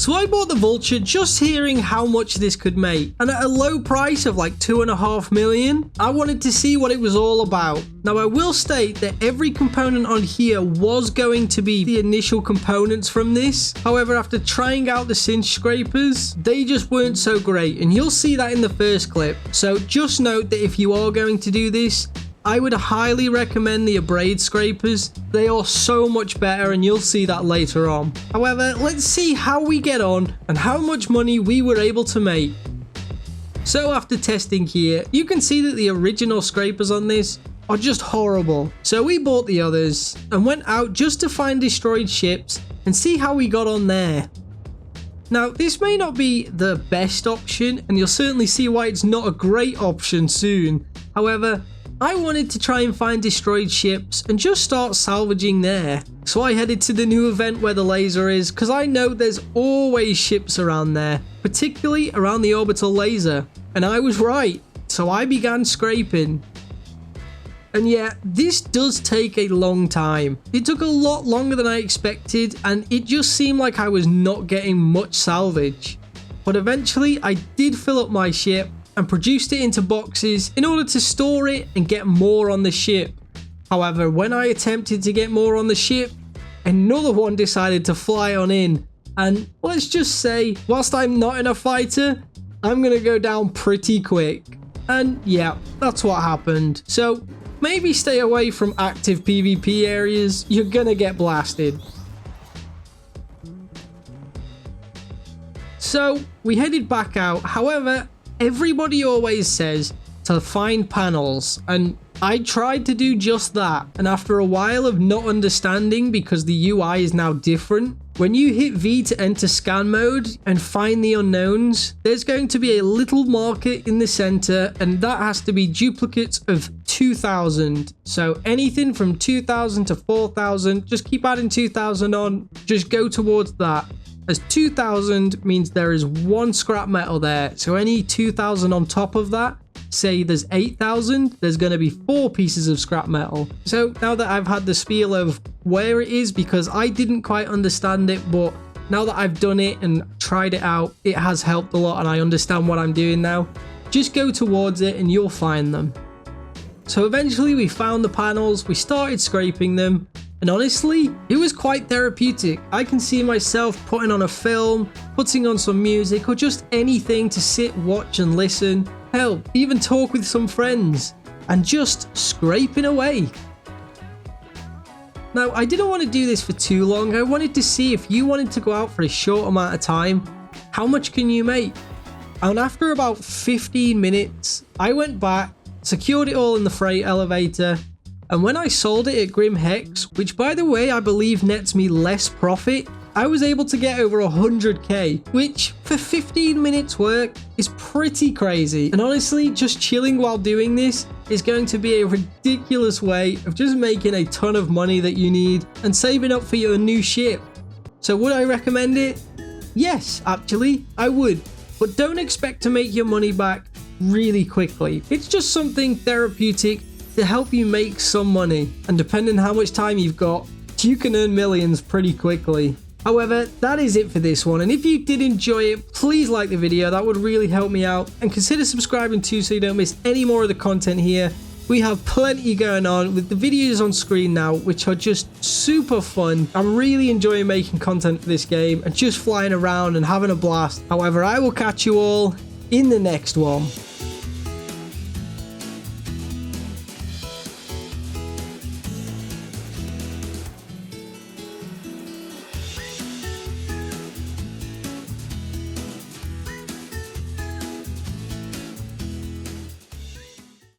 So I bought the Vulture just hearing how much this could make, and at a low price of like 2.5 million, I wanted to see what it was all about. Now I will state that every component on here was going to be the initial components from this. However, after trying out the cinch scrapers, they just weren't so great, and you'll see that in the first clip. So just note that if you are going to do this, I would highly recommend the abrade scrapers. They are so much better, and you'll see that later on. However, let's see how we get on and how much money we were able to make. So after testing here, you can see that the original scrapers on this are just horrible. So we bought the others and went out just to find destroyed ships and see how we got on there. Now, this may not be the best option, and you'll certainly see why it's not a great option soon. However, I wanted to try and find destroyed ships and just start salvaging there. So I headed to the new event where the laser is, because I know there's always ships around there, particularly around the orbital laser. And I was right, so I began scraping. And yeah, this does take a long time. It took a lot longer than I expected, and it just seemed like I was not getting much salvage. But eventually I did fill up my ship and produced it into boxes in order to store it and get more on the ship. However, when I attempted to get more on the ship, another one decided to fly on in. And let's just say, whilst I'm not in a fighter, I'm gonna go down pretty quick. And yeah, that's what happened. So maybe stay away from active PvP areas, you're gonna get blasted. So we headed back out. However, everybody always says to find panels, and I tried to do just that. And after a while of not understanding, because the UI is now different, when you hit V to enter scan mode and find the unknowns, there's going to be a little marker in the center, and that has to be duplicates of 2000. So anything from 2000 to 4000, just keep adding 2000 on, just go towards that. As 2000 means there is one scrap metal there, so any 2000 on top of that, say there's 8000, there's going to be 4 pieces of scrap metal. So now that I've had the spiel of where it is, because I didn't quite understand it, but now that I've done it and tried it out, it has helped a lot and I understand what I'm doing now. Just go towards it and you'll find them. So eventually we found the panels, we started scraping them. And honestly, it was quite therapeutic. I can see myself putting on a film, putting on some music, or just anything to sit, watch and listen. Hell, even talk with some friends and just scraping away. Now, I didn't want to do this for too long. I wanted to see if you wanted to go out for a short amount of time, how much can you make? And after about 15 minutes, I went back, secured it all in the freight elevator, and when I sold it at Grim Hex, which by the way I believe nets me less profit, I was able to get over 100k, which for 15 minutes work is pretty crazy. And honestly, just chilling while doing this is going to be a ridiculous way of just making a ton of money that you need and saving up for your new ship. So would I recommend it? Yes, actually, I would. But don't expect to make your money back really quickly. It's just something therapeutic to help you make some money, and depending how much time you've got, you can earn millions pretty quickly. However, that is it for this one, and if you did enjoy it, please like the video, that would really help me out, and consider subscribing too so you don't miss any more of the content here. We have plenty going on with the videos on screen now, which are just super fun. I'm really enjoying making content for this game and just flying around and having a blast. However, I will catch you all in the next one.